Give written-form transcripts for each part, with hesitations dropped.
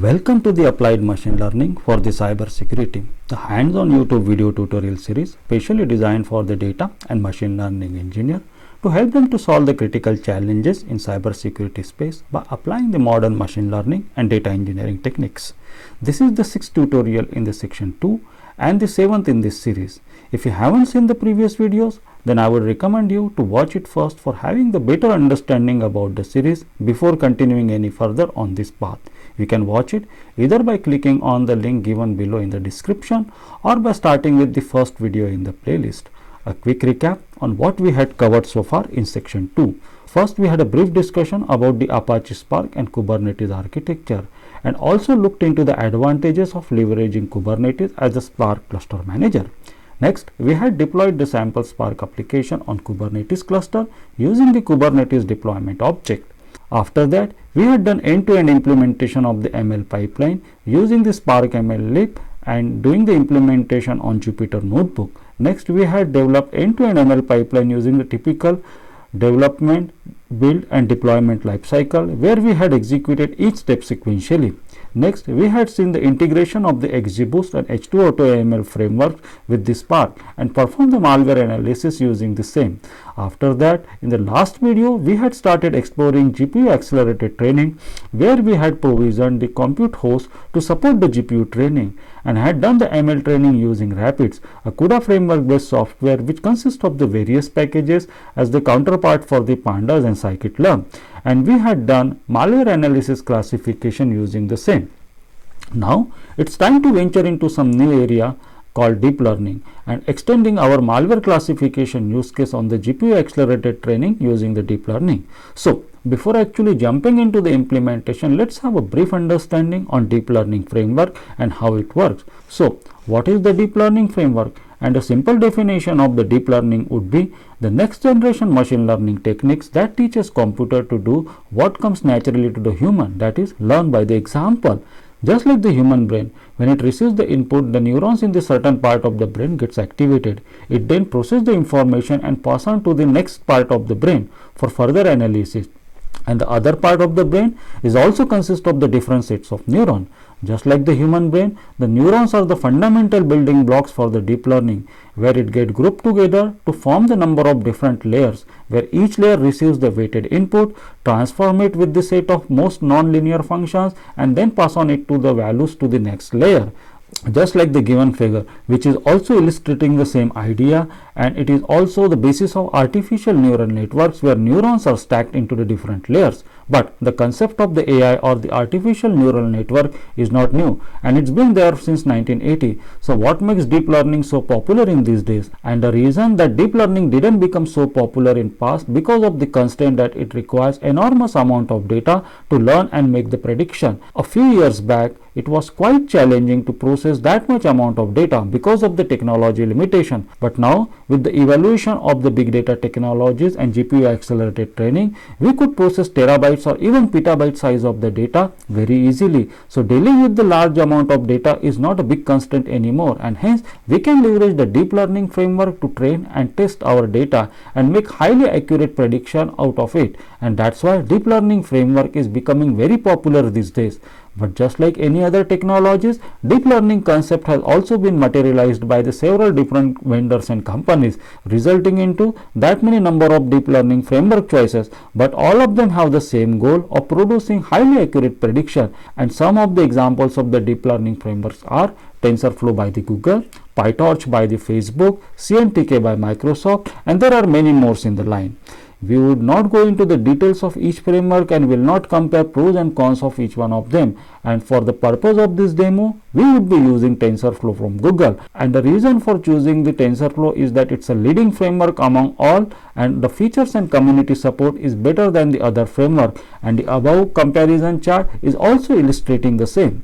Welcome to the Applied Machine Learning for the Cyber Security, the hands-on YouTube video tutorial series specially designed for the data and machine learning engineer to help them to solve the critical challenges in cyber security space by applying the modern machine learning and data engineering techniques. This is the 6th tutorial in the section 2 and the 7th in this series. If you haven't seen the previous videos, then I would recommend you to watch it first for having the better understanding about the series before continuing any further on this path. You can watch it either by clicking on the link given below in the description or by starting with the first video in the playlist. A quick recap on what we had covered so far in section 2. First, we had a brief discussion about the Apache Spark and Kubernetes architecture and also looked into the advantages of leveraging Kubernetes as a Spark cluster manager. Next, we had deployed the sample Spark application on Kubernetes cluster using the Kubernetes deployment object. After that, we had done end-to-end implementation of the ML pipeline using the Spark ML Lib and doing the implementation on Jupyter Notebook. Next, we had developed end-to-end ML pipeline using the typical development, build and deployment lifecycle where we had executed each step sequentially. Next, we had seen the integration of the XGBoost and H2 AutoML framework with the Spark and performed the malware analysis using the same. After that, in the last video, we had started exploring GPU accelerated training where we had provisioned the compute host to support the GPU training and had done the ML training using Rapids, a CUDA framework based software which consists of the various packages as the counterpart for the Pandas and scikit-learn, and we had done malware analysis classification using the same. Now it's time to venture into some new area called deep learning and extending our malware classification use case on the GPU accelerated training using the deep learning. So before actually jumping into the implementation, let's have a brief understanding on deep learning framework and how it works. So what is the deep learning framework? And a simple definition of the deep learning would be the next generation machine learning techniques that teaches computer to do what comes naturally to the human, that is learn by the example. Just like the human brain, when it receives the input, the neurons in the certain part of the brain gets activated. It then processes the information and pass on to the next part of the brain for further analysis. And the other part of the brain is also consists of the different sets of neurons. Just like the human brain, the neurons are the fundamental building blocks for the deep learning, where it gets grouped together to form the number of different layers, where each layer receives the weighted input, transform it with the set of most non-linear functions, and then pass on it to the values to the next layer. Just like the given figure, which is also illustrating the same idea, and it is also the basis of artificial neural networks where neurons are stacked into the different layers. But the concept of the AI or the artificial neural network is not new, and it's been there since 1980. So what makes deep learning so popular in these days? And the reason that deep learning didn't become so popular in past because of the constraint that it requires enormous amount of data to learn and make the prediction. A few years back, it was quite challenging to process that much amount of data because of the technology limitation. But now, with the evaluation of the big data technologies and GPU accelerated training, we could process terabytes or even petabyte size of the data very easily. So dealing with the large amount of data is not a big constraint anymore, and hence we can leverage the deep learning framework to train and test our data and make highly accurate prediction out of it. And that's why deep learning framework is becoming very popular these days. But just like any other technologies, deep learning concept has also been materialized by the several different vendors and companies, resulting into that many number of deep learning framework choices, but all of them have the same goal of producing highly accurate prediction. And some of the examples of the deep learning frameworks are TensorFlow by the Google, PyTorch by the Facebook, CNTK by Microsoft, and there are many more in the line. We would not go into the details of each framework and will not compare pros and cons of each one of them. And for the purpose of this demo, we would be using TensorFlow from Google. And the reason for choosing the TensorFlow is that it's a leading framework among all, and the features and community support is better than the other framework. And the above comparison chart is also illustrating the same.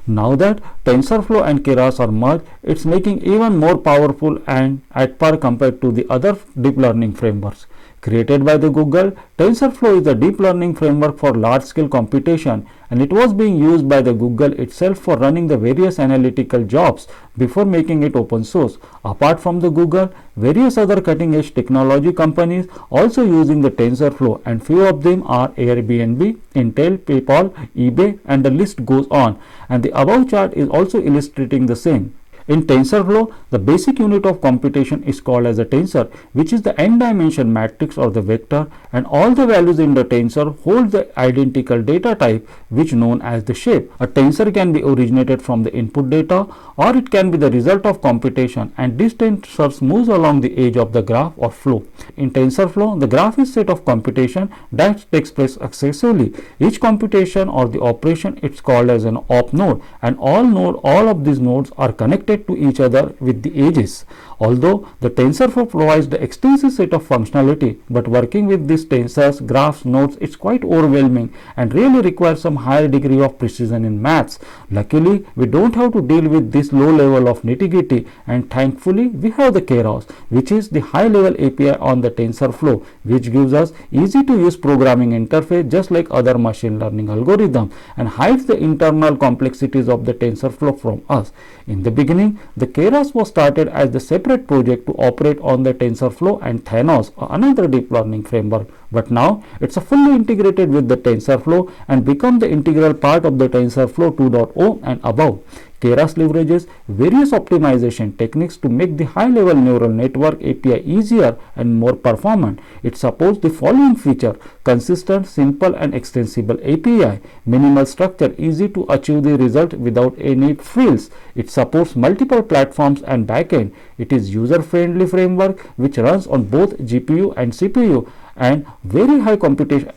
Now that TensorFlow and Keras are merged, it's making even more powerful and at par compared to the other deep learning frameworks. Created by the Google, TensorFlow is a deep learning framework for large-scale computation, and it was being used by the Google itself for running the various analytical jobs before making it open source. Apart from the Google, various other cutting-edge technology companies also using the TensorFlow, and few of them are Airbnb, Intel, PayPal, eBay, and the list goes on. And the above chart is also illustrating the same. In TensorFlow, the basic unit of computation is called as a tensor, which is the n-dimension matrix or the vector, and all the values in the tensor hold the identical data type, which known as the shape. A tensor can be originated from the input data, or it can be the result of computation, and this tensor moves along the edge of the graph or flow. In TensorFlow, the graph is set of computation that takes place successively. Each computation or the operation is called as an op node, and all of these nodes are connected to each other with the edges. Although the TensorFlow provides the extensive set of functionality, but working with these tensors, graphs, nodes, it's quite overwhelming and really requires some higher degree of precision in maths. Luckily, we don't have to deal with this low level of nitty-gritty, and thankfully we have the Keras, which is the high level API on the TensorFlow, which gives us easy to use programming interface just like other machine learning algorithms, and hides the internal complexities of the TensorFlow from us. In the beginning, the Keras was started as the separate project to operate on the TensorFlow and Thanos, another deep learning framework, but now it's fully integrated with the TensorFlow and become the integral part of the TensorFlow 2.0 and above. Keras leverages various optimization techniques to make the high-level neural network API easier and more performant. It supports the following feature: consistent, simple and extensible API, minimal structure, easy to achieve the result without any frills. It supports multiple platforms and backend. It is user-friendly framework which runs on both GPU and CPU, and very high computation.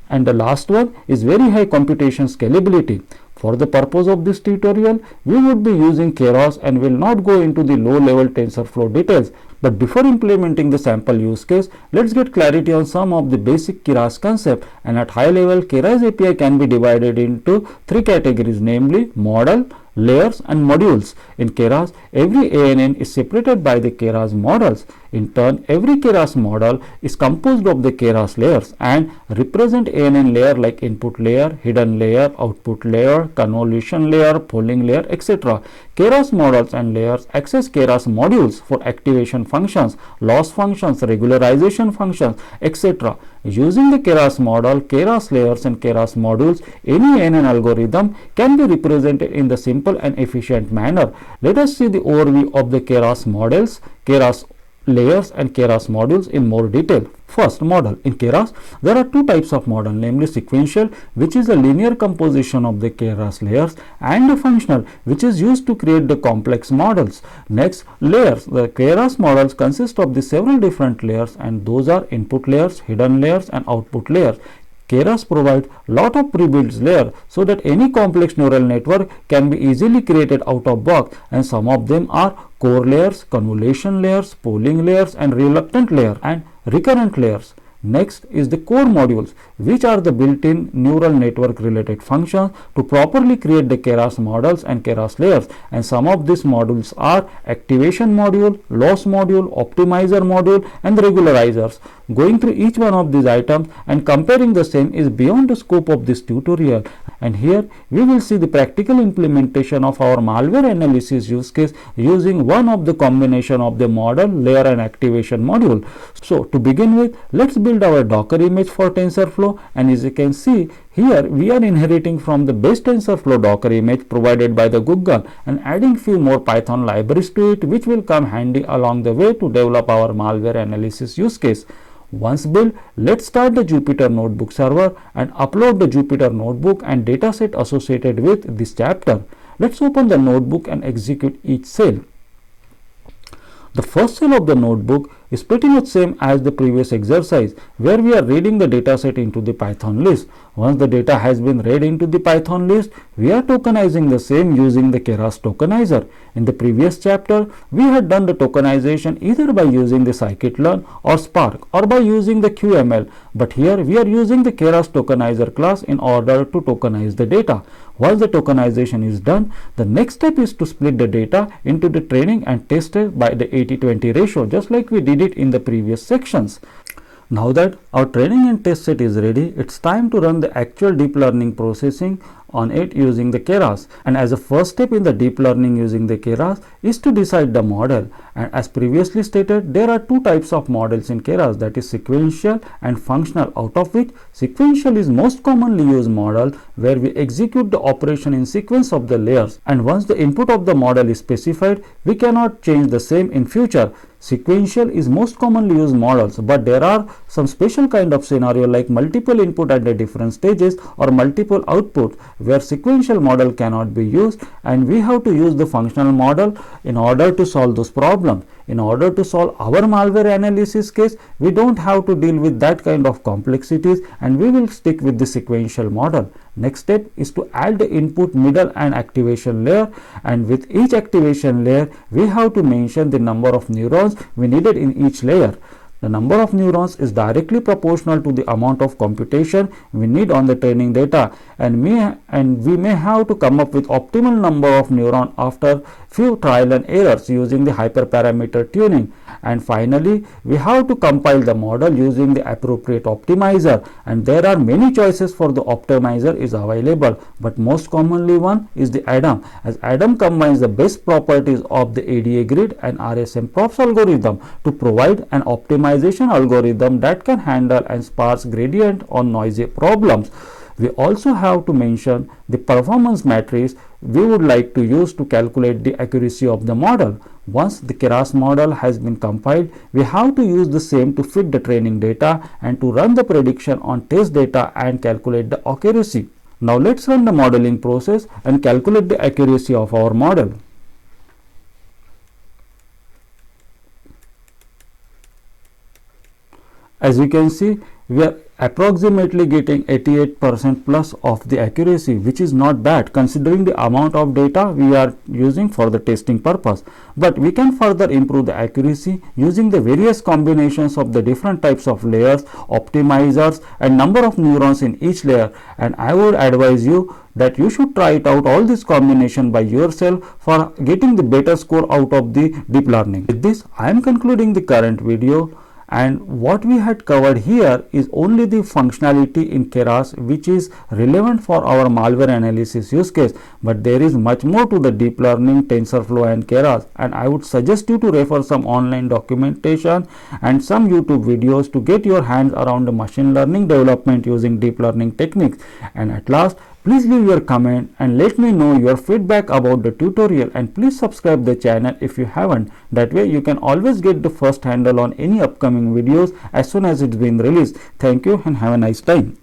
And the last one is very high computation scalability. For the purpose of this tutorial, we would be using Keras and will not go into the low-level TensorFlow details. But before implementing the sample use case, let's get clarity on some of the basic Keras concept. And at high level, Keras API can be divided into three categories, namely model, layers and modules. In Keras, every ANN is separated by the Keras models. In turn, every Keras model is composed of the Keras layers and represent ANN layer like input layer, hidden layer, output layer, convolution layer, polling layer, etc. Keras models and layers access Keras modules for activation functions, loss functions, regularization functions, etc. Using the Keras model, Keras layers and Keras modules, any ANN algorithm can be represented in the simple and efficient manner. Let us see the overview of the Keras models, Keras layers and Keras modules in more detail. First, model. In Keras, there are two types of model, namely sequential, which is a linear composition of the Keras layers, and a functional, which is used to create the complex models. Next, layers. The Keras models consist of the several different layers, and those are input layers, hidden layers and output layers. Keras provide lot of pre-built layers so that any complex neural network can be easily created out of box, and some of them are core layers, convolution layers, polling layers and reluctant layer and recurrent layers. Next is the core modules, which are the built-in neural network related functions to properly create the Keras models and Keras layers, and some of these modules are activation module, loss module, optimizer module and regularizers. Going through each one of these items and comparing the same is beyond the scope of this tutorial, and here we will see the practical implementation of our malware analysis use case using one of the combination of the model, layer and activation module. So to begin with, let's build our Docker image for TensorFlow, and as you can see here, we are inheriting from the base TensorFlow Docker image provided by the Google and adding few more Python libraries to it, which will come handy along the way to develop our malware analysis use case. Once built, let's start the Jupyter Notebook server and upload the Jupyter Notebook and dataset associated with this chapter. Let's open the notebook and execute each cell. The first cell of the notebook is pretty much same as the previous exercise, where we are reading the dataset into the Python list. Once the data has been read into the Python list, we are tokenizing the same using the Keras tokenizer. In the previous chapter, we had done the tokenization either by using the scikit-learn or Spark or by using the QML, but here we are using the Keras tokenizer class in order to tokenize the data. Once the tokenization is done, the next step is to split the data into the training and test by the 80-20 ratio, just like we did it in the previous sections. Now that our training and test set is ready, it's time to run the actual deep learning processing on it using the Keras. And as a first step in the deep learning using the Keras is to decide the model. And as previously stated, there are two types of models in Keras, that is sequential and functional, out of which sequential is most commonly used model where we execute the operation in sequence of the layers, and once the input of the model is specified, we cannot change the same in future. Sequential is most commonly used models, but there are some special kind of scenario like multiple input at the different stages or multiple outputs where sequential model cannot be used, and we have to use the functional model in order to solve those problems. In order to solve our malware analysis case, we don't have to deal with that kind of complexities, and we will stick with the sequential model. Next step is to add the input, middle and activation layer, and with each activation layer we have to mention the number of neurons we needed in each layer. The number of neurons is directly proportional to the amount of computation we need on the training data, and we may have to come up with optimal number of neurons after few trial and errors using the hyperparameter tuning. And finally, we have to compile the model using the appropriate optimizer, and there are many choices for the optimizer is available, but most commonly one is the ADAM, as ADAM combines the best properties of the ADA grid and RSM-PROPS algorithm to provide an optimization algorithm that can handle and sparse gradient on noisy problems. We also have to mention the performance matrix we would like to use to calculate the accuracy of the model. Once the Keras model has been compiled, we have to use the same to fit the training data and to run the prediction on test data and calculate the accuracy. Now let's run the modeling process and calculate the accuracy of our model. As you can see, we are approximately getting 88% plus of the accuracy, which is not bad considering the amount of data we are using for the testing purpose. But we can further improve the accuracy using the various combinations of the different types of layers, optimizers and number of neurons in each layer, and I would advise you that you should try it out all this combination by yourself for getting the better score out of the deep learning. With this, I am concluding the current video. And what we had covered here is only the functionality in Keras which is relevant for our malware analysis use case, but there is much more to the deep learning, TensorFlow and Keras, and I would suggest you to refer some online documentation and some YouTube videos to get your hands around the machine learning development using deep learning techniques. And at last, please leave your comment and let me know your feedback about the tutorial, and please subscribe the channel if you haven't. That way you can always get the first handle on any upcoming videos as soon as it's been released. Thank you and have a nice time.